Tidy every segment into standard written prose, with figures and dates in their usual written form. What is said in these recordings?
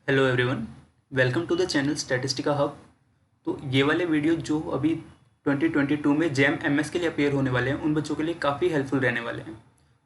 Hello everyone, welcome to the channel Statistica hub. तो ये वाले वीडियो जो अभी 2022 में जैम एमएस के लिए अपेयर होने वाले हैं उन बच्चों के लिए काफ़ी हेल्पफुल रहने वाले हैं।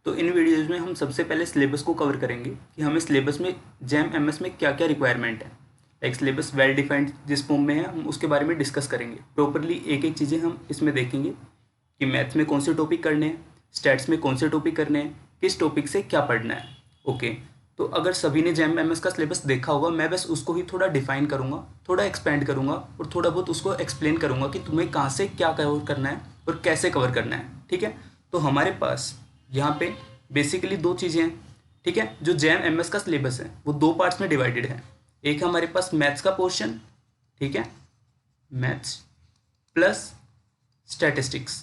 तो इन वीडियोज़ में हम सबसे पहले सिलेबस को कवर करेंगे कि हमें सिलेबस में जैम एमएस में क्या क्या रिक्वायरमेंट है। लाइक सिलेबस वेल डिफाइंड जिस फॉर्म में है हम उसके बारे में डिस्कस करेंगे प्रॉपरली। एक एक चीज़ें हम इसमें देखेंगे कि मैथ्स में कौन से टॉपिक करने हैं, स्टैट्स में कौन से टॉपिक करने हैं, किस टॉपिक से क्या पढ़ना है। ओके, तो अगर सभी ने जैम एमएस का सिलेबस देखा होगा, मैं बस उसको ही थोड़ा डिफाइन करूँगा, थोड़ा एक्सपेंड करूँगा और थोड़ा बहुत उसको एक्सप्लेन करूँगा कि तुम्हें कहाँ से क्या कवर करना है और कैसे कवर करना है। ठीक है, तो हमारे पास यहाँ पे बेसिकली दो चीज़ें हैं। ठीक है, जो जैम एमएस का सिलेबस है वो दो पार्ट्स में डिवाइडेड है। एक हमारे पास मैथ्स का पोर्शन, ठीक है, मैथ्स प्लस स्टैटिस्टिक्स।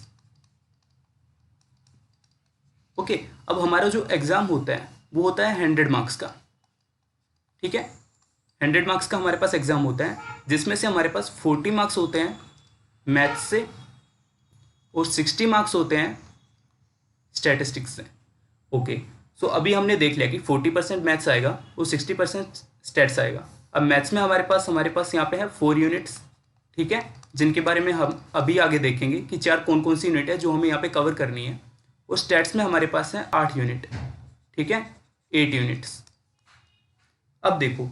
ओके, अब हमारा जो एग्ज़ाम होता है वो होता है 100 मार्क्स का। ठीक है, 100 मार्क्स का हमारे पास एग्ज़ाम होता है जिसमें से हमारे पास 40 मार्क्स होते हैं मैथ्स से और 60 मार्क्स होते हैं स्टैटिस्टिक्स से। ओके, सो अभी हमने देख लिया कि 40% मैथ्स आएगा और 60% स्टैट्स आएगा। अब मैथ्स में हमारे पास यहाँ पे है 4 यूनिट्स, ठीक है, जिनके बारे में हम अभी आगे देखेंगे कि चार कौन कौन सी यूनिट है जो हमें यहाँ पे कवर करनी है। और स्टैट्स में हमारे पास है 8 यूनिट, ठीक है, 8 यूनिट्स। अब देखो,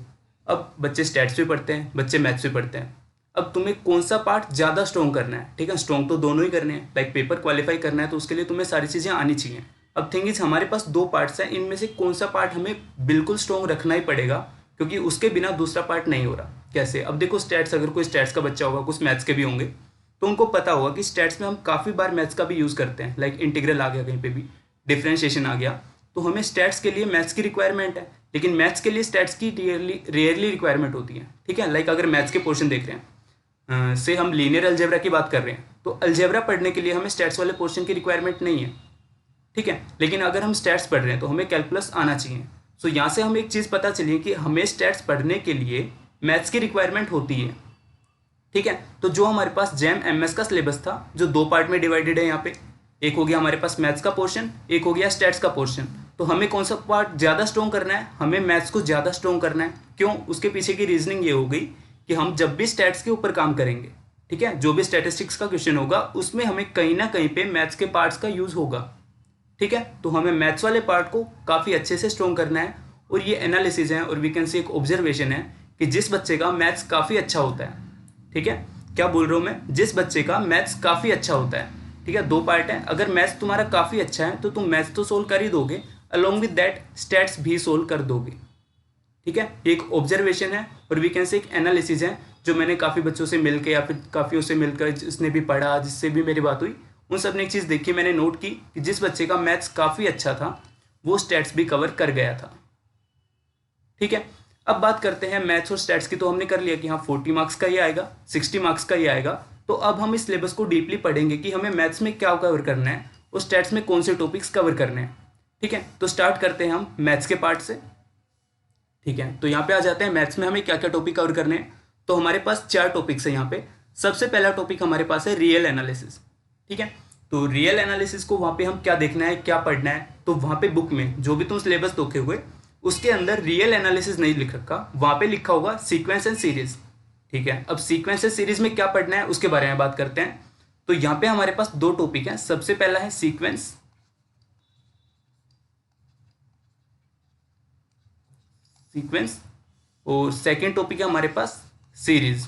अब बच्चे स्टैट्स भी पढ़ते हैं, बच्चे मैथ्स भी पढ़ते हैं। अब तुम्हें कौन सा पार्ट ज़्यादा स्ट्रॉन्ग करना है? ठीक है, स्ट्रॉन्ग तो दोनों ही करने हैं। लाइक पेपर क्वालिफाई करना है तो उसके लिए तुम्हें सारी चीज़ें आनी चाहिए। अब थिंग इज हमारे पास दो पार्ट्स हैं, इनमें से कौन सा पार्ट हमें बिल्कुल स्ट्रॉन्ग रखना ही पड़ेगा क्योंकि उसके बिना दूसरा पार्ट नहीं हो रहा। कैसे? अब देखो, स्टैट्स, अगर कोई स्टैट्स का बच्चा होगा, कुछ मैथ्स के भी होंगे, तो उनको पता होगा कि स्टैट्स में हम काफ़ी बार मैथ्स का भी यूज़ करते हैं। लाइक इंटीग्रल आ गया, कहीं पे भी डिफरेंशिएशन आ गया, तो हमें स्टैट्स के लिए मैथ्स की रिक्वायरमेंट है, लेकिन मैथ्स के लिए स्टैट्स की रेयरली रिक्वायरमेंट होती है। ठीक है, लाइक अगर मैथ्स के पोर्शन देख रहे हैं, से हम लीनियर अलजेब्रा की बात कर रहे हैं, तो अलजेब्रा पढ़ने के लिए हमें स्टैट्स वाले पोर्शन की रिक्वायरमेंट नहीं है। ठीक है, लेकिन अगर हम स्टैट्स पढ़ रहे हैं तो हमें कैलकुलस आना चाहिए। सो यहाँ से हमें एक चीज़ पता चली कि हमें स्टैट्स पढ़ने के लिए मैथ्स की रिक्वायरमेंट होती है। ठीक है, तो जो हमारे पास जैम एमएस का सिलेबस था जो दो पार्ट में डिवाइडेड है, यहाँ पे एक हो गया हमारे पास मैथ्स का पोर्शन, एक हो गया स्टैट्स का पोर्शन। तो हमें कौन सा पार्ट ज़्यादा स्ट्रॉन्ग करना है? हमें मैथ्स को ज़्यादा स्ट्रॉन्ग करना है। क्यों? उसके पीछे की रीजनिंग ये हो गई कि हम जब भी स्टैट्स के ऊपर काम करेंगे, ठीक है, जो भी स्टैटिस्टिक्स का क्वेश्चन होगा उसमें हमें कहीं ना कहीं पे मैथ्स के पार्ट्स का यूज़ होगा। ठीक है, तो हमें मैथ्स वाले पार्ट को काफ़ी अच्छे से स्ट्रॉन्ग करना है। और ये एनालिसिस है और वी कैन सी एक ऑब्जर्वेशन है कि जिस बच्चे का मैथ्स काफ़ी अच्छा होता है, ठीक है, क्या बोल रहा हूँ मैं, जिस बच्चे का मैथ्स काफ़ी अच्छा होता है, ठीक है, दो पार्ट है। अगर मैथ्स तुम्हारा काफ़ी अच्छा है तो तुम मैथ्स तो सोल्व कर ही दोगे, अलॉन्ग विद दैट स्टैट्स भी सोल्व कर दोगे। ठीक है, ये एक ऑब्जर्वेशन है और वी कैन से एक एनालिसिस है जो मैंने काफ़ी बच्चों से मिलकर या फिर काफ़ी उससे मिलकर, जिसने भी पढ़ा, जिससे भी मेरी बात हुई, उन सब ने एक चीज़ देखी, मैंने नोट की कि जिस बच्चे का मैथ्स काफ़ी अच्छा था वो स्टैट्स भी कवर कर गया था। ठीक है, अब बात करते हैं मैथ्स और स्टैट्स की। तो हमने कर लिया कि हाँ 40 मार्क्स का ये आएगा, 60 मार्क्स का ये आएगा। तो अब हम इस सिलेबस को डीपली पढ़ेंगे कि हमें मैथ्स में क्या कवर करना है और स्टैट्स में कौन से टॉपिक्स कवर करने हैं। ठीक है, तो स्टार्ट करते हैं हम मैथ्स के पार्ट से। ठीक है, तो यहाँ पे आ जाते हैं मैथ्स में हमें क्या क्या टॉपिक कवर करने हैं। तो हमारे पास चार टॉपिक्स है यहाँ पे। सबसे पहला टॉपिक हमारे पास है रियल एनालिसिस। ठीक है, तो रियल एनालिसिस को वहाँ पे हम क्या देखना है, क्या पढ़ना है, तो वहाँ पे बुक में जो भी तुम सिलेबस देखे हुए उसके अंदर रियल एनालिसिस नहीं लिख रखा, वहाँ पे लिखा होगा सीक्वेंस एंड सीरीज। ठीक है, अब सीक्वेंस एंड सीरीज में क्या पढ़ना है उसके बारे में बात करते हैं। तो यहाँ पे हमारे पास दो टॉपिक हैं। सबसे पहला है सीक्वेंस, सीक्वेंस और सेकेंड टॉपिक है हमारे पास सीरीज।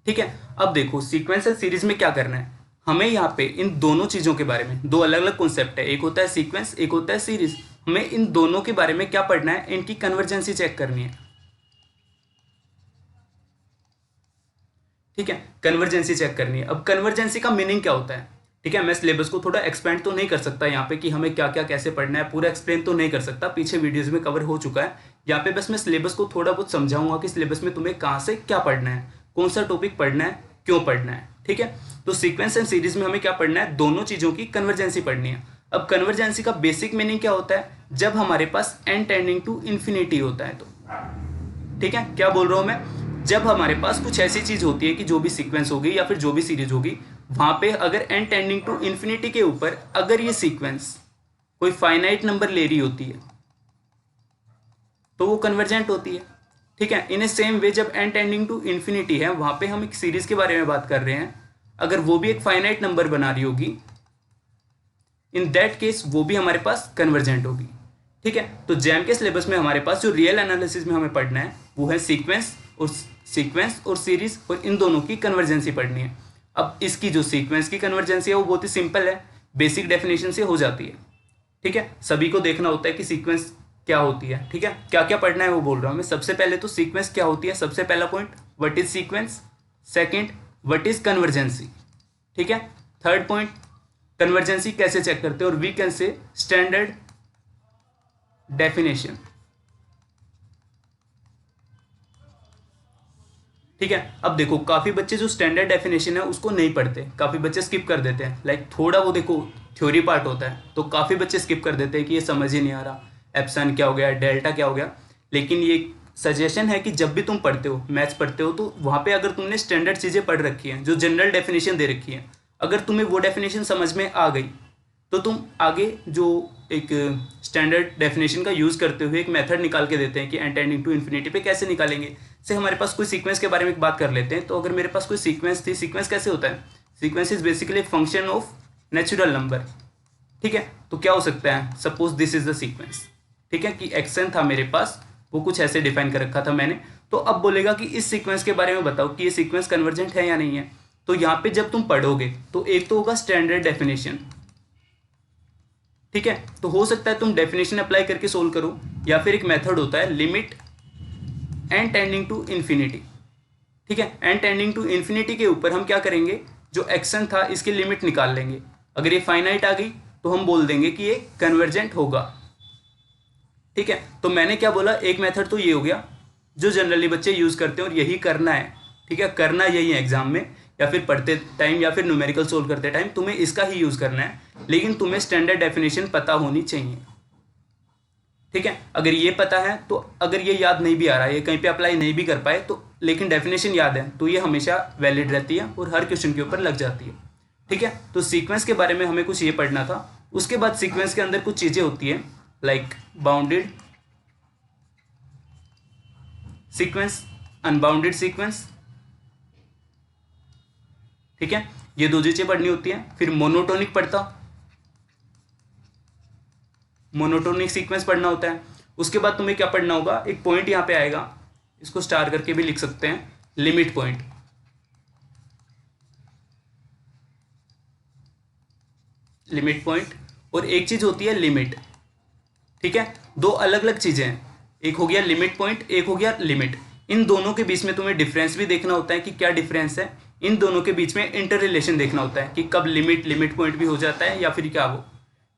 ठीक है, अब देखो सीक्वेंस एंड सीरीज में क्या करना है, हमें यहाँ पे इन दोनों चीज़ों के बारे में, दो अलग अलग कॉन्सेप्ट है, एक होता है सीक्वेंस, एक होता है सीरीज। हमें इन दोनों के बारे में क्या पढ़ना है, इनकी कन्वर्जेंसी चेक करनी है। ठीक है, कन्वर्जेंसी चेक करनी है। अब कन्वर्जेंसी का मीनिंग क्या होता है? ठीक है, मैं सिलेबस को थोड़ा एक्सपेंड तो नहीं कर सकता यहाँ पे कि हमें क्या क्या कैसे पढ़ना है, पूरा एक्सप्लेन तो नहीं कर सकता, पीछे वीडियोज में कवर हो चुका है। यहाँ पे बस मैं सिलेबस को थोड़ा बहुत समझाऊंगा कि सिलेबस में तुम्हें कहाँ से क्या पढ़ना है, कौन सा टॉपिक पढ़ना है, क्यों पढ़ना है। ठीक है, तो सीक्वेंस एंड सीरीज में हमें क्या पढ़ना है, दोनों चीज़ों की कन्वर्जेंसी पढ़नी है। अब कन्वर्जेंसी का बेसिक मीनिंग क्या होता है, जब हमारे पास एन टेंडिंग टू इन्फिनिटी होता है तो। ठीक है, क्या बोल रहा हूं मैं, जब हमारे पास कुछ ऐसी चीज होती है कि जो भी सीक्वेंस होगी या फिर जो भी सीरीज होगी, वहां पे अगर एन टेंडिंग टू इन्फिनिटी के ऊपर अगर ये सीक्वेंस कोई फाइनाइट नंबर ले रही होती है, तो वो कन्वर्जेंट होती है। ठीक है, इन ए सेम वे जब n टेंडिंग टू इन्फिनिटी है, वहाँ पे हम एक सीरीज़ के बारे में बात कर रहे हैं, अगर वो भी एक फाइनाइट नंबर बना रही होगी, इन दैट केस वो भी हमारे पास कन्वर्जेंट होगी। ठीक है, तो जैम के सिलेबस में हमारे पास जो रियल एनालिसिस में हमें पढ़ना है वो है सीक्वेंस और सीरीज, और इन दोनों की कन्वर्जेंसी पढ़नी है। अब इसकी जो सीक्वेंस की कन्वर्जेंसी है वो बहुत ही सिंपल है, बेसिक डेफिनेशन से हो जाती है। ठीक है, सभी को देखना होता है कि सीक्वेंस क्या होती है। ठीक है, क्या क्या पढ़ना है वो बोल रहा हूँ मैं। सबसे पहले तो सीक्वेंस क्या होती है, सबसे पहला point what is sequence, second what is convergency. ठीक है, थर्ड पॉइंट कन्वर्जेंसी कैसे चेक करते हैं, और we can say standard definition. ठीक है, अब देखो काफ़ी बच्चे जो स्टैंडर्ड डेफिनेशन है उसको नहीं पढ़ते, काफ़ी बच्चे स्किप कर देते हैं। लाइक थोड़ा वो देखो थ्योरी पार्ट होता है तो काफ़ी बच्चे स्किप कर देते हैं कि ये समझ ही नहीं आ रहा, एप्सन क्या हो गया, डेल्टा क्या हो गया। लेकिन ये सजेशन है कि जब भी तुम पढ़ते हो, मैथ्स पढ़ते हो, तो वहाँ पे अगर तुमने स्टैंडर्ड चीज़ें पढ़ रखी हैं, जो जनरल डेफिनेशन दे रखी है, अगर तुम्हें वो डेफिनेशन समझ में आ गई तो तुम आगे जो एक स्टैंडर्ड डेफिनेशन का यूज़ करते हुए एक मेथड निकाल के देते हैं कि n टेंडिंग टू इन्फिनिटी पे कैसे निकालेंगे। से हमारे पास कोई सीक्वेंस के बारे में बात कर लेते हैं। तो अगर मेरे पास कोई सीक्वेंस थी, सीक्वेंस कैसे होता है, sequence is basically function of natural number. ठीक है, तो क्या हो सकता है, suppose this is the sequence. ठीक है, कि एक्सन था मेरे पास, वो कुछ ऐसे डिफाइन कर रखा था मैंने। तो अब बोलेगा कि इस सीक्वेंस के बारे में बताओ कि ये सीक्वेंस कन्वर्जेंट है या नहीं है। तो यहाँ पे जब तुम पढ़ोगे तो एक तो होगा स्टैंडर्ड डेफिनेशन। ठीक है, तो हो सकता है तुम डेफिनेशन अप्लाई करके सोल्व करो, या फिर एक मेथड होता है limit n tending to infinity. ठीक है, n टेंडिंग टू इन्फिनिटी के ऊपर हम क्या करेंगे, जो एक्शन था इसकी लिमिट निकाल लेंगे। अगर ये फाइनाइट आ गई तो हम बोल देंगे कि ये कन्वर्जेंट होगा। ठीक है, तो मैंने क्या बोला, एक मेथड तो ये हो गया जो जनरली बच्चे यूज़ करते हैं और यही करना है। ठीक है, करना यही है एग्जाम में, या फिर पढ़ते टाइम या फिर न्यूमेरिकल सोल्व करते टाइम तुम्हें इसका ही यूज़ करना है, लेकिन तुम्हें स्टैंडर्ड डेफिनेशन पता होनी चाहिए। ठीक है, अगर ये पता है तो अगर ये याद नहीं भी आ रहा है, ये कहीं पे अप्लाई नहीं भी कर पाए तो, लेकिन डेफिनेशन याद है तो ये हमेशा वैलिड रहती है और हर क्वेश्चन के ऊपर लग जाती है। ठीक है, तो सीक्वेंस के बारे में हमें कुछ ये पढ़ना था। उसके बाद सीक्वेंस के अंदर कुछ चीज़ें होती है like bounded sequence, unbounded sequence. ठीक है, ये दो चीज़ें पढ़नी होती हैं। फिर मोनोटोनिक मोनोटोनिक सीक्वेंस पढ़ना होता है। उसके बाद तुम्हें क्या पढ़ना होगा, एक पॉइंट यहाँ पे आएगा, इसको स्टार करके भी लिख सकते हैं, लिमिट पॉइंट। लिमिट पॉइंट, और एक चीज होती है लिमिट। ठीक है, दो अलग अलग चीजें हैं, एक हो गया लिमिट पॉइंट, एक हो गया लिमिट। इन दोनों के बीच में तुम्हें डिफरेंस भी देखना होता है कि क्या डिफरेंस है। इन दोनों के बीच में इंटर रिलेशन देखना होता है कि कब लिमिट पॉइंट भी हो जाता है या फिर क्या वो।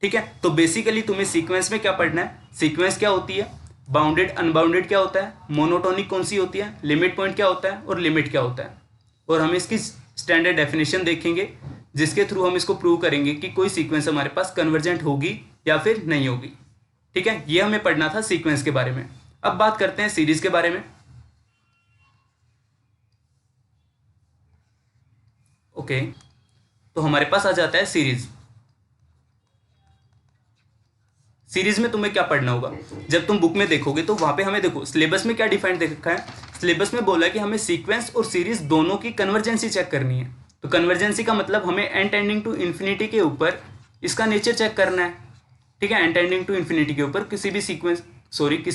ठीक है, तो बेसिकली तुम्हें सीक्वेंस में क्या पढ़ना है, सीक्वेंस क्या होती है, बाउंडेड अनबाउंडेड क्या होता है, मोनोटोनिक कौन सी होती है, लिमिट पॉइंट क्या होता है, और लिमिट क्या होता है। और हम इसकी स्टैंडर्ड डेफिनेशन देखेंगे जिसके थ्रू हम इसको प्रूव करेंगे कि कोई सीक्वेंस हमारे पास कन्वर्जेंट होगी या फिर नहीं होगी। ठीक है, ये हमें पढ़ना था सीक्वेंस के बारे में। अब बात करते हैं सीरीज के बारे में। ओके, तो हमारे पास आ जाता है सीरीज। सीरीज में तुम्हें क्या पढ़ना होगा, जब तुम बुक में देखोगे तो वहां पे हमें देखो सिलेबस में क्या डिफाइन दे रखा है। सिलेबस में बोला है कि हमें सीक्वेंस और सीरीज दोनों की कन्वर्जेंसी चेक करनी है। तो कन्वर्जेंसी का मतलब हमें एन टेंडिंग टू इन्फिनिटी के ऊपर इसका नेचर चेक करना है। ठीक है, एन टेंडिंग टू इन्फिनिटी के ऊपर किसी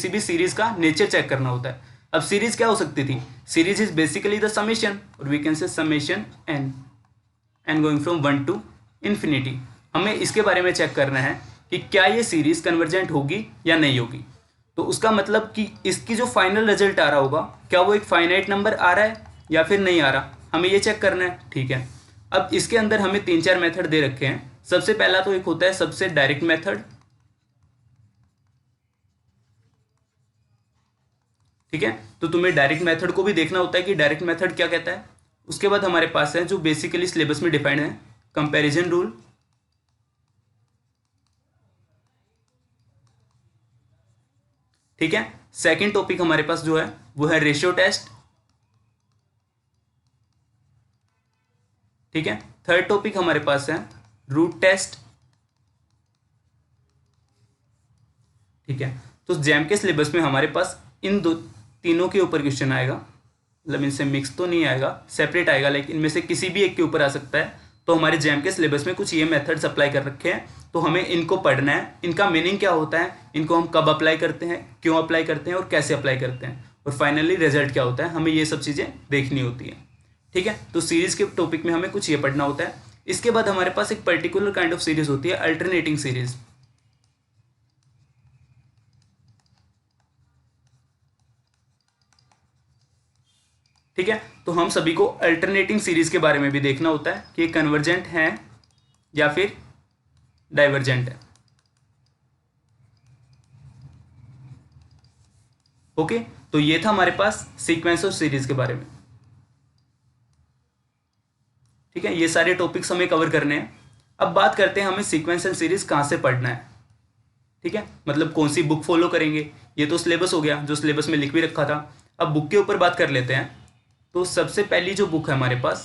भी सीरीज का नेचर चेक करना होता है। अब सीरीज क्या हो सकती थी, series is basically the summation, और we can say summation n going from 1 to infinity. हमें इसके बारे में चेक करना है कि क्या ये सीरीज कन्वर्जेंट होगी या नहीं होगी। तो उसका मतलब कि इसकी जो फाइनल रिजल्ट आ रहा होगा, क्या वो एक फाइनाइट नंबर आ रहा है या फिर नहीं आ रहा, हमें ये चेक करना है। ठीक है, अब इसके अंदर हमें 3-4 मेथड दे रखे हैं। सबसे पहला तो एक होता है सबसे डायरेक्ट मेथड। ठीक है, तो तुम्हें डायरेक्ट मेथड को भी देखना होता है कि डायरेक्ट मेथड क्या कहता है। उसके बाद हमारे पास है जो बेसिकली सिलेबस में डिफाइंड है, कंपैरिजन रूल। ठीक है, सेकंड टॉपिक हमारे पास जो है वो है रेशियो टेस्ट। ठीक है, थर्ड टॉपिक हमारे पास है रूट टेस्ट। ठीक है, तो जैम के सिलेबस में हमारे पास इन तीनों के ऊपर क्वेश्चन आएगा, मतलब इनसे मिक्स तो नहीं आएगा, सेपरेट आएगा, लेकिन इनमें से किसी भी एक के ऊपर आ सकता है। तो हमारे जैम के सिलेबस में कुछ ये मेथड्स अप्लाई कर रखे हैं, तो हमें इनको पढ़ना है, इनका मीनिंग क्या होता है, इनको हम कब अप्लाई करते हैं, क्यों अप्लाई करते हैं और कैसे अप्लाई करते हैं, और फाइनली रिजल्ट क्या होता है, हमें ये सब चीज़ें देखनी होती है। ठीक है, तो सीरीज़ के टॉपिक में हमें कुछ ये पढ़ना होता है। इसके बाद हमारे पास एक पर्टिकुलर काइंड ऑफ सीरीज होती है, अल्टरनेटिंग सीरीज। ठीक है, तो हम सभी को अल्टरनेटिंग सीरीज के बारे में भी देखना होता है कि कन्वर्जेंट है या फिर डाइवर्जेंट है। ओके, तो ये था हमारे पास सीक्वेंस और सीरीज के बारे में। ठीक है, ये सारे टॉपिक्स हमें कवर करने हैं। अब बात करते हैं हमें सीक्वेंस एंड सीरीज कहाँ से पढ़ना है। ठीक है, मतलब कौन सी बुक फॉलो करेंगे, ये तो सिलेबस हो गया जो सिलेबस में लिख भी रखा था। अब बुक के ऊपर बात कर लेते हैं। तो सबसे पहली जो बुक है हमारे पास,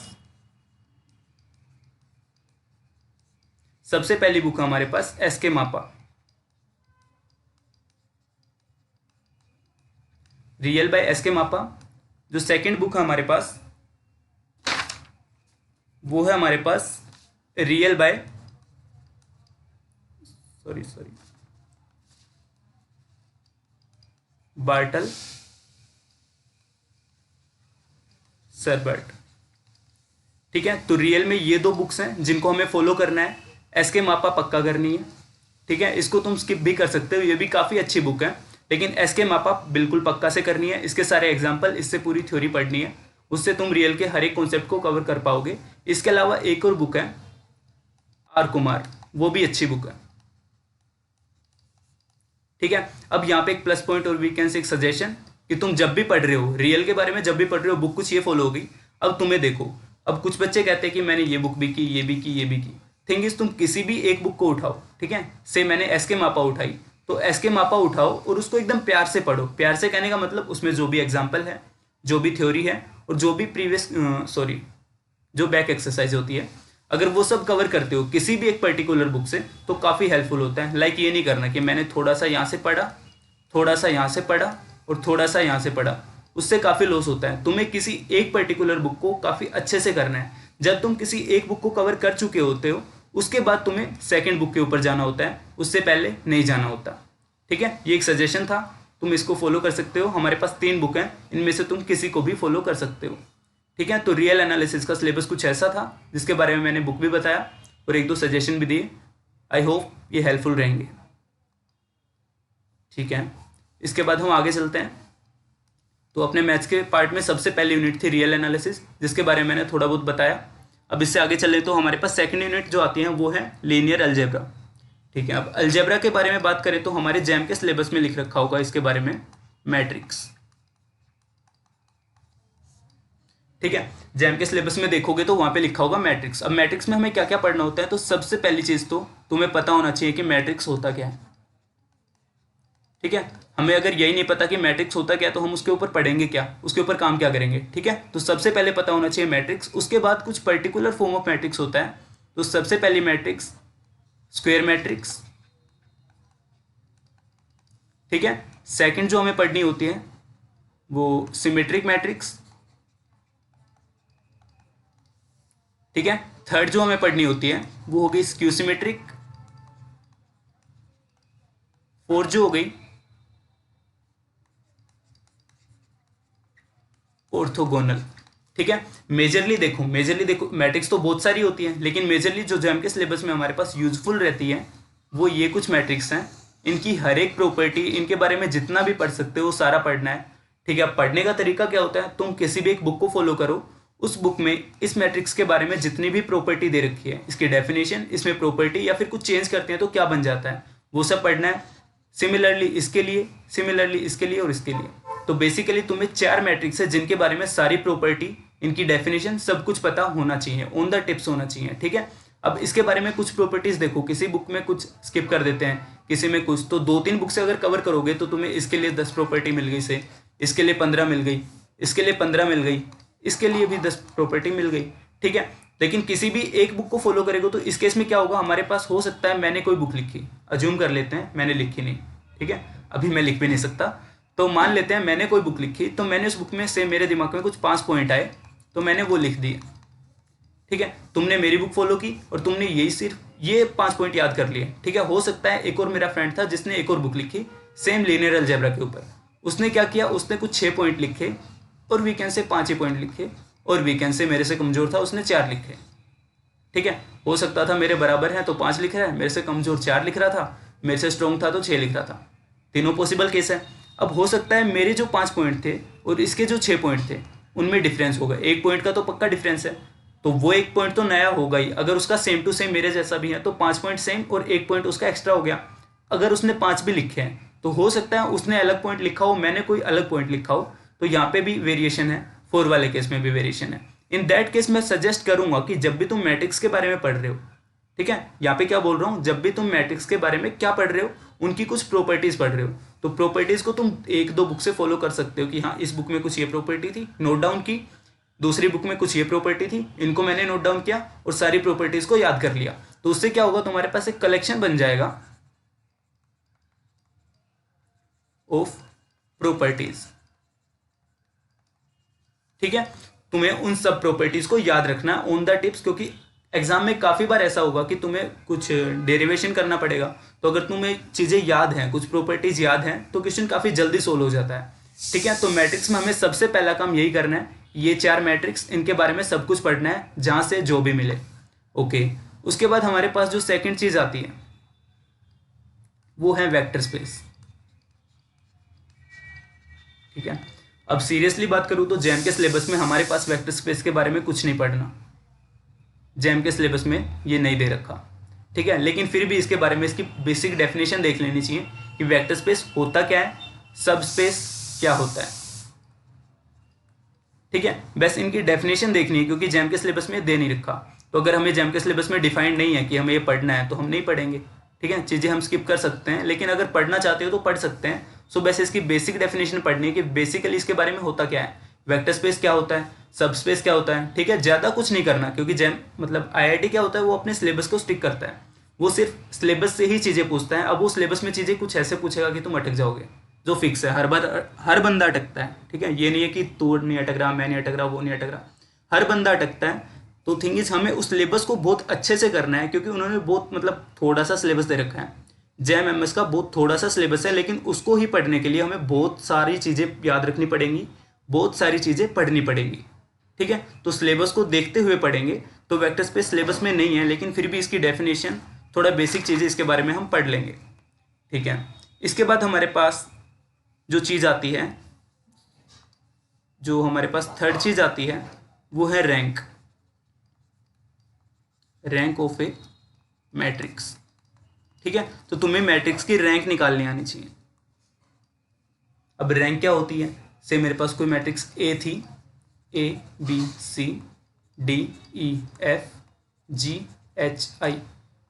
सबसे पहली बुक है हमारे पास एसके मापा, रियल बाय एसके मापा। जो सेकंड बुक है हमारे पास वो है हमारे पास रियल बाय बार्टल सरबर्ट। ठीक है, तो रियल में ये दो बुक्स हैं जिनको हमें फॉलो करना है। एसके मापा पक्का करनी है। ठीक है, इसको तुम स्किप भी कर सकते हो, ये भी काफ़ी अच्छी बुक है, लेकिन एसके मापा बिल्कुल पक्का से करनी है। इसके सारे एग्जाम्पल, इससे पूरी थ्योरी पढ़नी है, उससे तुम रियल के हर एक कॉन्सेप्ट को कवर कर पाओगे। इसके अलावा एक और बुक है आर कुमार, वो भी अच्छी बुक है। ठीक है, अब यहाँ पे एक प्लस पॉइंट और वीकेंड से एक सजेशन कि तुम जब भी पढ़ रहे हो रियल के बारे में, जब भी पढ़ रहे हो बुक कुछ ये फॉलो होगी। अब तुम्हें देखो, अब कुछ बच्चे कहते हैं कि मैंने ये बुक भी की, ये भी की, ये भी की। थिंग इज, तुम किसी भी एक बुक को उठाओ। ठीक है, से मैंने एसके मापा उठाई, तो एसके मापा उठाओ और उसको एकदम प्यार से पढ़ो। प्यार से कहने का मतलब उसमें जो भी एग्जाम्पल है, जो भी थ्योरी है, और जो भी जो बैक एक्सरसाइज होती है, अगर वो सब कवर करते हो किसी भी एक पर्टिकुलर बुक से, तो काफ़ी हेल्पफुल होता है। लाइक ये नहीं करना कि मैंने थोड़ा सा यहाँ से पढ़ा, थोड़ा सा यहाँ से पढ़ा और थोड़ा सा यहाँ से पढ़ा, उससे काफ़ी लॉस होता है। तुम्हें किसी एक पर्टिकुलर बुक को काफ़ी अच्छे से करना है। जब तुम किसी एक बुक को कवर कर चुके होते हो, उसके बाद तुम्हें सेकंड बुक के ऊपर जाना होता है, उससे पहले नहीं जाना होता। ठीक है, ये एक सजेशन था, तुम इसको फॉलो कर सकते हो। हमारे पास 3 बुक हैं, इनमें से तुम किसी को भी फॉलो कर सकते हो। ठीक है, तो रियल एनालिसिस का सिलेबस कुछ ऐसा था, जिसके बारे में मैंने बुक भी बताया और 1-2 सजेशन भी दिए। आई होप ये हेल्पफुल रहेंगे। ठीक है, इसके बाद हम आगे चलते हैं। तो अपने मैथ्स के पार्ट में सबसे पहली यूनिट थी रियल एनालिसिस, जिसके बारे में मैंने थोड़ा बहुत बताया। अब इससे आगे चले तो हमारे पास सेकंड यूनिट जो आती है वो है लीनियर अलजेब्रा। ठीक है, अब अलजेब्रा के बारे में बात करें तो हमारे जैम के सिलेबस में लिख रखा होगा इसके बारे में मैट्रिक्स। ठीक है, जैम के सिलेबस में देखोगे तो वहां पे लिखा होगा मैट्रिक्स। अब मैट्रिक्स में हमें क्या क्या पढ़ना होता है, तो सबसे पहली चीज तो तुम्हें पता होना चाहिए कि मैट्रिक्स होता क्या है। ठीक है, हमें अगर यही नहीं पता कि मैट्रिक्स होता क्या, तो हम उसके ऊपर पढ़ेंगे क्या, उसके ऊपर काम क्या करेंगे। ठीक है, तो सबसे पहले पता होना चाहिए मैट्रिक्स। उसके बाद कुछ पर्टिकुलर फॉर्म ऑफ मैट्रिक्स होता है। तो सबसे पहली मैट्रिक्स स्क्वायर मैट्रिक्स। ठीक है, सेकंड जो हमें पढ़नी होती है वो सिमेट्रिक मैट्रिक्स। ठीक है, थर्ड जो हमें पढ़नी होती है वो हो गई स्क्यू सिमेट्रिक। फोर्थ जो हो गई ऑर्थोगोनल। ठीक है, मेजरली देखो मैट्रिक्स तो बहुत सारी होती है, लेकिन मेजरली जो जैम के सिलेबस में हमारे पास यूजफुल रहती है वो ये कुछ मैट्रिक्स हैं। इनकी हर एक प्रॉपर्टी, इनके बारे में जितना भी पढ़ सकते हो सारा पढ़ना है। ठीक है, पढ़ने का तरीका क्या होता है, तुम किसी भी एक बुक को फॉलो करो, उस बुक में इस मैट्रिक्स के बारे में जितनी भी प्रॉपर्टी दे रखी है, इसकी डेफिनेशन, इसमें प्रॉपर्टी या फिर कुछ चेंज करते हैं तो क्या बन जाता है, वो सब पढ़ना है। सिमिलरली इसके लिए, सिमिलरली इसके लिए और इसके लिए। तो बेसिकली तुम्हें 4 मैट्रिक्स है जिनके बारे में सारी प्रॉपर्टी, इनकी डेफिनेशन, सब कुछ पता होना चाहिए, ऑन द टिप्स होना चाहिए। ठीक है, अब इसके बारे में कुछ प्रॉपर्टीज देखो, किसी बुक में कुछ स्किप कर देते हैं, किसी में कुछ, तो 2-3 बुक से अगर कवर करोगे तो तुम्हें इसके लिए 10 प्रॉपर्टी मिल गई, से इसके लिए 15 मिल गई, इसके लिए 15 मिल गई, इसके लिए भी 10 प्रॉपर्टी मिल गई। ठीक है, लेकिन किसी भी एक बुक को फॉलो करेगा तो इस केस में क्या होगा, हमारे पास हो सकता है मैंने कोई बुक लिखी, अज्यूम कर लेते हैं मैंने लिखी नहीं। ठीक है, अभी मैं लिख भी नहीं सकता। तो मान लेते हैं मैंने कोई बुक लिखी, तो मैंने उस बुक में से मेरे दिमाग में कुछ 5 पॉइंट आए, तो मैंने वो लिख दिए। ठीक है, तुमने मेरी बुक फॉलो की और तुमने यही सिर्फ ये 5 पॉइंट याद कर लिए। ठीक है, हो सकता है एक और मेरा फ्रेंड था जिसने एक और बुक लिखी सेम लीनियर अलजेब्रा के ऊपर, उसने क्या किया, उसने कुछ 6 पॉइंट लिखे और वीकेंड से 5 ही पॉइंट लिखे, और वीकेंड से मेरे से कमज़ोर था उसने 4 लिखे। ठीक है, हो सकता था मेरे बराबर है तो 5 लिख रहा है, मेरे से कमज़ोर 4 लिख रहा था, मेरे से स्ट्रॉन्ग था तो 6 लिख रहा था। तीनों पॉसिबल केस है। अब हो सकता है मेरे जो 5 पॉइंट थे और इसके जो 6 पॉइंट थे उनमें डिफरेंस होगा, 1 पॉइंट का तो पक्का डिफरेंस है, तो वो 1 पॉइंट तो नया होगा ही। अगर उसका सेम टू सेम मेरे जैसा भी है तो 5 पॉइंट सेम और 1 पॉइंट उसका एक्स्ट्रा हो गया। अगर उसने 5 भी लिखे हैं तो हो सकता है उसने अलग पॉइंट लिखा हो, मैंने कोई अलग पॉइंट लिखा हो, तो यहाँ पे भी वेरिएशन है, 4 वाले केस में भी वेरिएशन है। इन दैट केस मैं सजेस्ट करूंगा कि जब भी तुम मैट्रिक्स के बारे में पढ़ रहे हो, ठीक है, यहाँ पे क्या बोल रहा हूँ, जब भी तुम मैट्रिक्स के बारे में क्या पढ़ रहे हो, उनकी कुछ प्रॉपर्टीज पढ़ रहे हो, तो प्रॉपर्टीज को तुम 1-2 बुक से फॉलो कर सकते हो कि हाँ इस बुक में कुछ ये प्रॉपर्टी थी, नोट डाउन की, दूसरी बुक में कुछ ये प्रॉपर्टी थी, इनको मैंने नोट डाउन किया और सारी प्रॉपर्टीज को याद कर लिया। तो उससे क्या होगा, तुम्हारे पास एक कलेक्शन बन जाएगा ऑफ प्रॉपर्टीज। ठीक है, तुम्हें उन सब प्रॉपर्टीज को याद रखना ऑन द टिप्स, क्योंकि एग्जाम में काफ़ी बार ऐसा होगा कि तुम्हें कुछ डेरिवेशन करना पड़ेगा, तो अगर तुम्हें चीज़ें याद हैं, कुछ प्रॉपर्टीज याद हैं, तो क्वेश्चन काफ़ी जल्दी सोल्व हो जाता है। ठीक है, तो मैट्रिक्स में हमें सबसे पहला काम यही करना है, ये 4 मैट्रिक्स, इनके बारे में सब कुछ पढ़ना है जहाँ से जो भी मिले। ओके, उसके बाद हमारे पास जो सेकेंड चीज़ आती है वो है वेक्टर स्पेस। ठीक है, अब सीरियसली बात करूँ तो जैम के सिलेबस में हमारे पास वेक्टर स्पेस के बारे में कुछ नहीं पढ़ना, जैम के सिलेबस में ये नहीं दे रखा। ठीक है, लेकिन फिर भी इसके बारे में इसकी बेसिक डेफिनेशन देख लेनी चाहिए कि वेक्टर स्पेस होता क्या है, सब स्पेस क्या होता है। ठीक है, बस इनकी डेफिनेशन देखनी है, क्योंकि जैम के सिलेबस में दे नहीं रखा, तो अगर हमें जैम के सिलेबस में डिफाइंड नहीं है कि हमें ये पढ़ना है तो हम नहीं पढ़ेंगे। ठीक है, चीज़ें हम स्किप कर सकते हैं, लेकिन अगर पढ़ना चाहते हो तो पढ़ सकते हैं। सो बस इसकी बेसिक डेफिनेशन पढ़नी है कि बेसिकली इसके बारे में होता क्या है, वेक्टर स्पेस क्या होता है, सब स्पेस क्या होता है। ठीक है, ज़्यादा कुछ नहीं करना, क्योंकि जैम मतलब आईआईटी क्या होता है, वो अपने सिलेबस को स्टिक करता है, वो सिर्फ सिलेबस से ही चीज़ें पूछता है। अब वो सिलेबस में चीज़ें कुछ ऐसे पूछेगा कि तुम अटक जाओगे, जो फिक्स है, हर बार हर बंदा अटकता है। ठीक है, ये नहीं है कि तू नहीं अटक रहा, मैं नहीं अटक रहा, वो नहीं अटक रहा, हर बंदा अटकता है। तो थिंग इज हमें उस सिलेबस को बहुत अच्छे से करना है, क्योंकि उन्होंने बहुत मतलब थोड़ा सा सिलेबस दे रखा है, जैम एमएस का बहुत थोड़ा सा सिलेबस है, लेकिन उसको ही पढ़ने के लिए हमें बहुत सारी चीज़ें याद रखनी पड़ेंगी, बहुत सारी चीज़ें पढ़नी पड़ेंगी। ठीक है, तो सिलेबस को देखते हुए पढ़ेंगे। तो वेक्टर स्पेस सिलेबस में नहीं है, लेकिन फिर भी इसकी डेफिनेशन, थोड़ा बेसिक चीज़ें इसके बारे में हम पढ़ लेंगे। ठीक है, इसके बाद हमारे पास जो चीज़ आती है, जो हमारे पास थर्ड चीज़ आती है वो है rank, rank of A matrix. ठीक है, तो तुम्हें मैट्रिक्स की रैंक निकालनी आनी चाहिए। अब रैंक क्या होती है, से मेरे पास कोई मैट्रिक्स ए थी, A B C D E F G H I,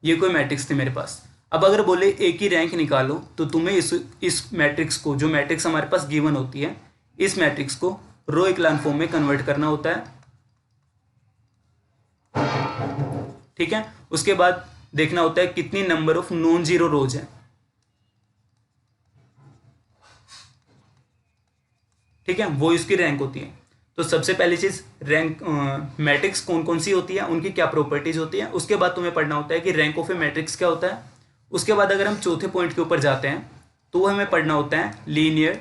ये कोई मैट्रिक्स थी मेरे पास। अब अगर बोले ए की रैंक निकालो, तो तुम्हें इस मैट्रिक्स को, जो मैट्रिक्स हमारे पास गिवन होती है, इस मैट्रिक्स को रो इक्लान फॉर्म में कन्वर्ट करना होता है। ठीक है, उसके बाद देखना होता है कितनी नंबर ऑफ नॉन जीरो रोज है। ठीक है, वो इसकी रैंक होती है। तो सबसे पहली चीज, रैंक मैट्रिक्स कौन कौन सी होती है, उनकी क्या प्रॉपर्टीज होती है। उसके बाद तुम्हें पढ़ना होता है कि रैंक ऑफ ए मैट्रिक्स क्या होता है। उसके बाद अगर हम चौथे पॉइंट के ऊपर जाते हैं तो हमें पढ़ना होता है लीनियर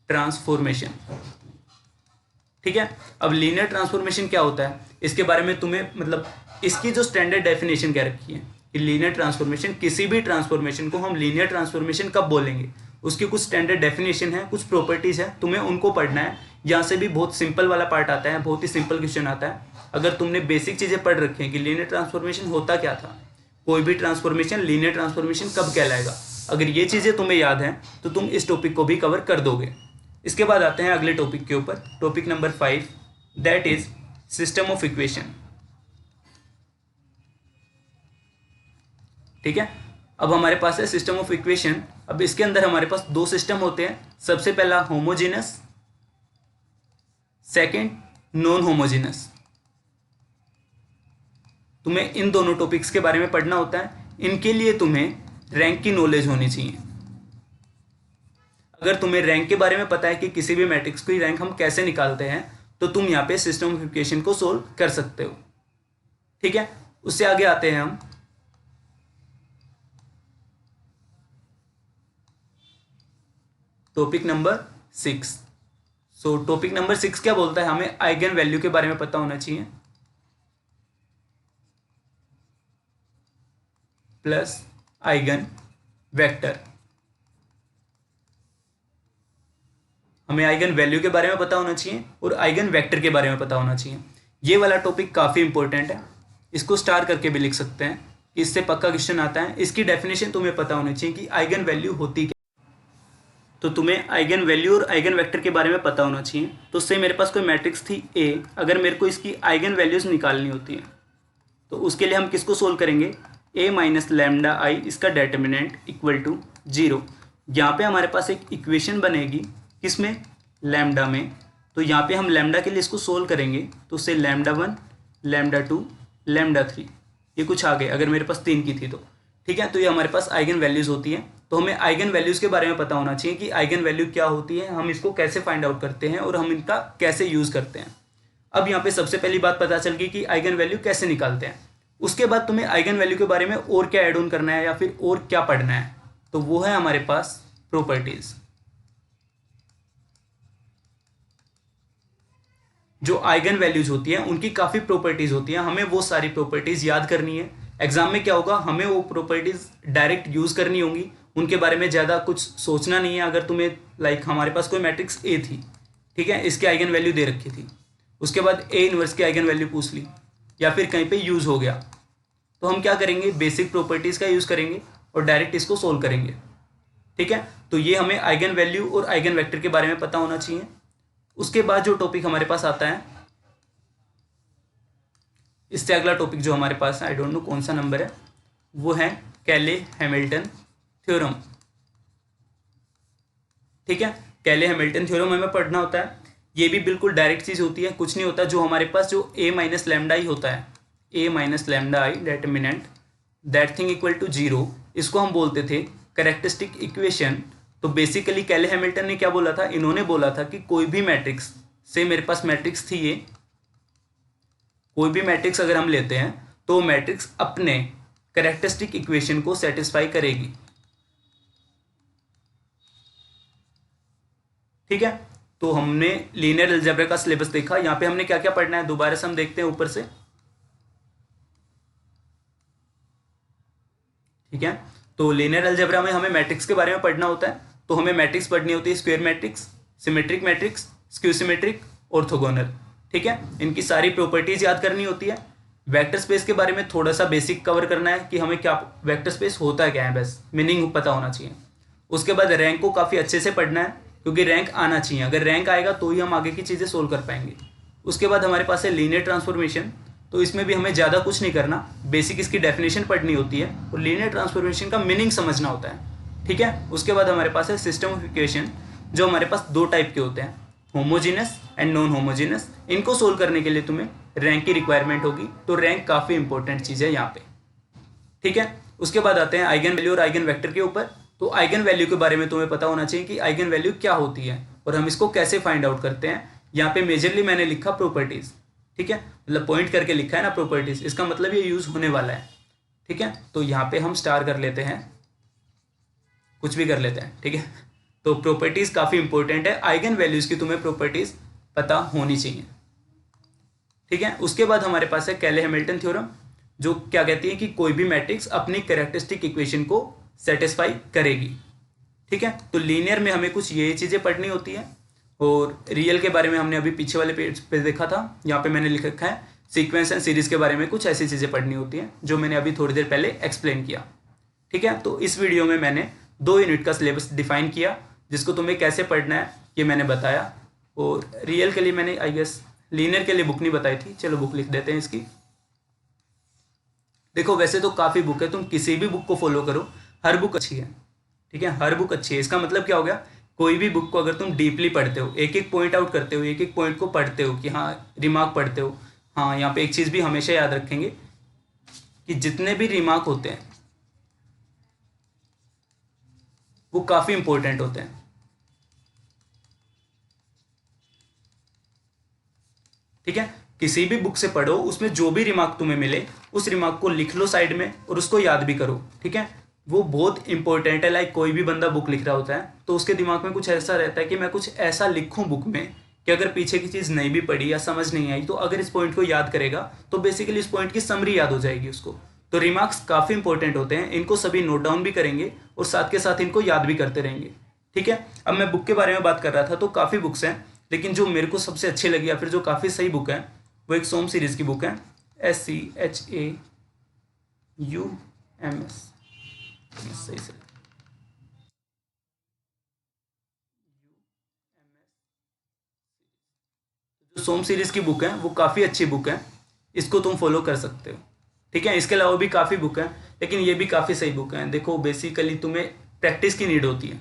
ट्रांसफॉर्मेशन। ठीक है, अब लीनियर ट्रांसफॉर्मेशन क्या होता है, इसके बारे में तुम्हें मतलब इसकी जो स्टैंडर्ड डेफिनेशन क्या रखी है कि लीनियर ट्रांसफॉर्मेशन, किसी भी ट्रांसफॉर्मेशन को हम लीनियर ट्रांसफॉर्मेशन कब बोलेंगे, उसकी कुछ स्टैंडर्ड डेफिनेशन है, कुछ प्रॉपर्टीज है, तुम्हें उनको पढ़ना है। यहाँ से भी बहुत सिंपल वाला पार्ट आता है, बहुत ही सिंपल क्वेश्चन आता है। अगर तुमने बेसिक चीज़ें पढ़ रखी हैं कि लीनियर ट्रांसफॉर्मेशन होता क्या था, कोई भी ट्रांसफॉर्मेशन लीनियर ट्रांसफॉर्मेशन कब कहलाएगा, अगर ये चीज़ें तुम्हें याद हैं तो तुम इस टॉपिक को भी कवर कर दोगे। इसके बाद आते हैं अगले टॉपिक के ऊपर, topic number 5, that is system of equation. ठीक है, अब हमारे पास है सिस्टम ऑफ इक्वेशन। अब इसके अंदर हमारे पास 2 सिस्टम होते हैं, सबसे पहला होमोजेनस, सेकंड नॉन होमोजेनस। तुम्हें इन दोनों टॉपिक्स के बारे में पढ़ना होता है इनके लिए तुम्हें रैंक की नॉलेज होनी चाहिए। अगर तुम्हें रैंक के बारे में पता है कि किसी भी मैट्रिक्स की रैंक हम कैसे निकालते हैं, तो तुम यहाँ पे सिस्टमिफिकेशन को सोल्व कर सकते हो। ठीक है, उससे आगे आते हैं हम। Topic number 6। सो टॉपिक नंबर 6 क्या बोलता है, हमें आइगन वैल्यू के बारे में पता होना चाहिए प्लस आइगन वेक्टर। हमें आइगन वैल्यू के बारे में पता होना चाहिए और आइगन वेक्टर के बारे में पता होना चाहिए। ये वाला टॉपिक काफ़ी इंपॉर्टेंट है, इसको स्टार करके भी लिख सकते हैं, इससे पक्का क्वेश्चन आता है। इसकी डेफिनेशन तुम्हें पता होनी चाहिए कि आइगन वैल्यू होती क्या। तो तुम्हें आइगन वैल्यू और आइगन वेक्टर के बारे में पता होना चाहिए। तो उससे मेरे पास कोई मैट्रिक्स थी A, अगर मेरे को इसकी आइगन वैल्यूज निकालनी होती है तो उसके लिए हम किसको सोल्व करेंगे, A माइनस लैम्डा आई इसका डेटर्मिनेंट इक्वल टू 0। यहाँ पे हमारे पास एक इक्वेशन बनेगी, किसमें, लैम्डा में। तो यहाँ पे हम लैम्डा के लिए इसको सोल्व करेंगे, तो उससे लैम्डा 1, लैम्डा 2, लैम्डा 3 ये कुछ आ गए, अगर मेरे पास 3 की थी तो। ठीक है, तो ये हमारे पास आइगन वैल्यूज़ होती हैं। तो हमें आइगन वैल्यूज़ के बारे में पता होना चाहिए कि आइगन वैल्यू क्या होती है, हम इसको कैसे फाइंड आउट करते हैं और हम इनका कैसे यूज़ करते हैं। अब यहाँ पे सबसे पहली बात पता चल गई कि आइगन वैल्यू कैसे निकालते हैं। उसके बाद तुम्हें आइगन वैल्यू के बारे में और क्या ऐड ऑन करना है या फिर और क्या पढ़ना है, तो वो है हमारे पास प्रॉपर्टीज़। जो आइगन वैल्यूज होती हैं उनकी काफ़ी प्रॉपर्टीज़ होती हैं, हमें वो सारी प्रॉपर्टीज़ याद करनी है। एग्जाम में क्या होगा, हमें वो प्रॉपर्टीज़ डायरेक्ट यूज़ करनी होंगी, उनके बारे में ज़्यादा कुछ सोचना नहीं है। अगर तुम्हें हमारे पास कोई मैट्रिक्स A थी, ठीक है, इसकी आइगन वैल्यू दे रखी थी, उसके बाद A इनवर्स की आइगन वैल्यू पूछ ली या फिर कहीं पे यूज़ हो गया, तो हम क्या करेंगे, बेसिक प्रॉपर्टीज़ का यूज़ करेंगे और डायरेक्ट इसको सोल्व करेंगे। ठीक है, तो ये हमें आइगन वैल्यू और आइगन वेक्टर के बारे में पता होना चाहिए। उसके बाद जो टॉपिक हमारे पास आता है, इससे अगला टॉपिक जो हमारे पास है, आई डोंट नो कौन सा नंबर है, वो है कैले हैमिल्टन थ्योरम। ठीक है, कैले हैमिल्टन थ्योरम हमें पढ़ना होता है। ये भी बिल्कुल डायरेक्ट चीज़ होती है, कुछ नहीं होता। जो हमारे पास जो A माइनस लैम्डा आई होता है, A minus lambda I determinant that thing equal to 0, इसको हम बोलते थे कैरेक्टरिस्टिक इक्वेशन। तो बेसिकली कैले हैमिल्टन ने क्या बोला था, इन्होंने बोला था कि कोई भी मैट्रिक्स से, मेरे पास मैट्रिक्स थी ये, कोई भी मैट्रिक्स अगर हम लेते हैं तो मैट्रिक्स अपने कैरेक्टरिस्टिक इक्वेशन को सेटिस्फाई करेगी। ठीक है, तो हमने लीनियर अलजेब्रा का सिलेबस देखा। यहाँ पे हमने क्या क्या पढ़ना है, दोबारा से हम देखते हैं ऊपर से। ठीक है, तो लीनियर अलजेब्रा में हमें मैट्रिक्स के बारे में पढ़ना होता है। तो हमें मैट्रिक्स पढ़नी होती है, square matrix, symmetric matrix, skew symmetric, orthogonal. ठीक है, इनकी सारी प्रॉपर्टीज याद करनी होती है। वेक्टर स्पेस के बारे में थोड़ा सा बेसिक कवर करना है कि हमें क्या वेक्टर स्पेस होता है, क्या है, बस मीनिंग पता होना चाहिए। उसके बाद रैंक को काफ़ी अच्छे से पढ़ना है, क्योंकि रैंक आना चाहिए। अगर रैंक आएगा तो ही हम आगे की चीज़ें सोल्व कर पाएंगे। उसके बाद हमारे पास है लीनियर ट्रांसफॉर्मेशन। तो इसमें भी हमें ज़्यादा कुछ नहीं करना, बेसिक इसकी डेफिनेशन पढ़नी होती है और लीनियर ट्रांसफॉर्मेशन का मीनिंग समझना होता है। ठीक है, उसके बाद हमारे पास है सिस्टम ऑफ इक्वेशन, जो हमारे पास 2 टाइप के होते हैं, होमोजीनस एंड नॉन होमोजीनस। इनको सोल्व करने के लिए तुम्हें रैंक की रिक्वायरमेंट होगी, तो रैंक काफ़ी इंपॉर्टेंट चीज़ है यहाँ पे। ठीक है, उसके बाद आते हैं आइगन वैल्यू और आइगन वेक्टर के ऊपर। तो आइगन वैल्यू के बारे में तुम्हें पता होना चाहिए कि आइगन वैल्यू क्या होती है और हम इसको कैसे फाइंड आउट करते हैं। यहाँ पे मेजरली मैंने लिखा प्रॉपर्टीज़। ठीक है, मतलब पॉइंट करके लिखा है ना प्रॉपर्टीज़, इसका मतलब ये यूज़ होने वाला है। ठीक है, तो यहाँ पे हम स्टार कर लेते हैं, कुछ भी कर लेते हैं। ठीक है, तो प्रॉपर्टीज़ काफ़ी इंपॉर्टेंट है, आइगन वैल्यूज़ की तुम्हें प्रॉपर्टीज़ पता होनी चाहिए। ठीक है, उसके बाद हमारे पास है कैले हैमिल्टन थ्योरम, जो क्या कहती है कि कोई भी मैट्रिक्स अपनी कैरेक्टरिस्टिक इक्वेशन को सेटिस्फाई करेगी। ठीक है, तो लीनियर में हमें कुछ ये चीज़ें पढ़नी होती है, और रियल के बारे में हमने अभी पीछे वाले पेज पे देखा था। यहाँ पे मैंने लिख रखा है सीक्वेंस एंड सीरीज़ के बारे में कुछ ऐसी चीज़ें पढ़नी होती हैं, जो मैंने अभी थोड़ी देर पहले एक्सप्लेन किया। ठीक है, तो इस वीडियो में मैंने 2 यूनिट का सिलेबस डिफाइन किया, जिसको तुम्हें कैसे पढ़ना है ये मैंने बताया। और रियल के लिए मैंने आई गेस लीनियर के लिए बुक नहीं बताई थी, चलो बुक लिख देते हैं इसकी। देखो वैसे तो काफ़ी बुक है, तुम किसी भी बुक को फॉलो करो, हर बुक अच्छी है। ठीक है, हर बुक अच्छी है। इसका मतलब क्या हो गया, कोई भी बुक को अगर तुम डीपली पढ़ते हो, एक एक पॉइंट आउट करते हो, एक एक पॉइंट को पढ़ते हो कि हाँ रिमार्क पढ़ते हो। हाँ, यहाँ पे एक चीज़ भी हमेशा याद रखेंगे कि जितने भी रिमार्क होते हैं वो काफ़ी इंपॉर्टेंट होते हैं। ठीक है, किसी भी बुक से पढ़ो, उसमें जो भी रिमार्क तुम्हें मिले उस रिमार्क को लिख लो साइड में और उसको याद भी करो। ठीक है, वो बहुत इंपॉर्टेंट है। लाइक कोई भी बंदा बुक लिख रहा होता है तो उसके दिमाग में कुछ ऐसा रहता है कि मैं कुछ ऐसा लिखूं बुक में कि अगर पीछे की चीज़ नहीं भी पढ़ी या समझ नहीं आई तो अगर इस पॉइंट को याद करेगा तो बेसिकली इस पॉइंट की समरी याद हो जाएगी उसको। तो रिमार्क्स काफ़ी इंपॉर्टेंट होते हैं, इनको सभी नोट डाउन भी करेंगे और साथ के साथ इनको याद भी करते रहेंगे। ठीक है, अब मैं बुक के बारे में बात कर रहा था तो काफ़ी बुक्स हैं, लेकिन जो मेरे को सबसे अच्छी लगी या फिर जो काफ़ी सही बुक है वो एक सोम सीरीज़ की बुक है, SCHAUMS, सही से जो सोम सीरीज़ की बुक है वो काफ़ी अच्छी बुक है, इसको तुम फॉलो कर सकते हो। ठीक है, इसके अलावा भी काफ़ी बुक है लेकिन ये भी काफ़ी सही बुक है। देखो बेसिकली तुम्हें प्रैक्टिस की नीड होती है।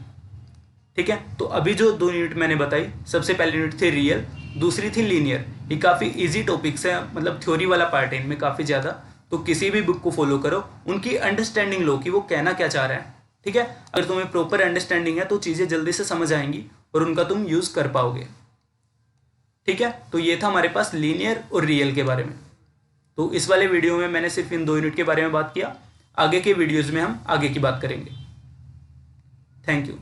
ठीक है, तो अभी जो 2 यूनिट मैंने बताई, सबसे पहली यूनिट थी रियल, दूसरी थी लीनियर। ये काफ़ी इजी टॉपिक्स है, मतलब थ्योरी वाला पार्ट है इनमें काफ़ी ज़्यादा। तो किसी भी बुक को फॉलो करो, उनकी अंडरस्टैंडिंग लो कि वो कहना क्या चाह रहा है। ठीक है, अगर तुम्हें प्रॉपर अंडरस्टैंडिंग है तो चीज़ें जल्दी से समझ आएंगी और उनका तुम यूज़ कर पाओगे। ठीक है, तो ये था हमारे पास लीनियर और रियल के बारे में। तो इस वाले वीडियो में मैंने सिर्फ इन 2 यूनिट के बारे में बात किया, आगे के वीडियोज़ में हम आगे की बात करेंगे। Thank you.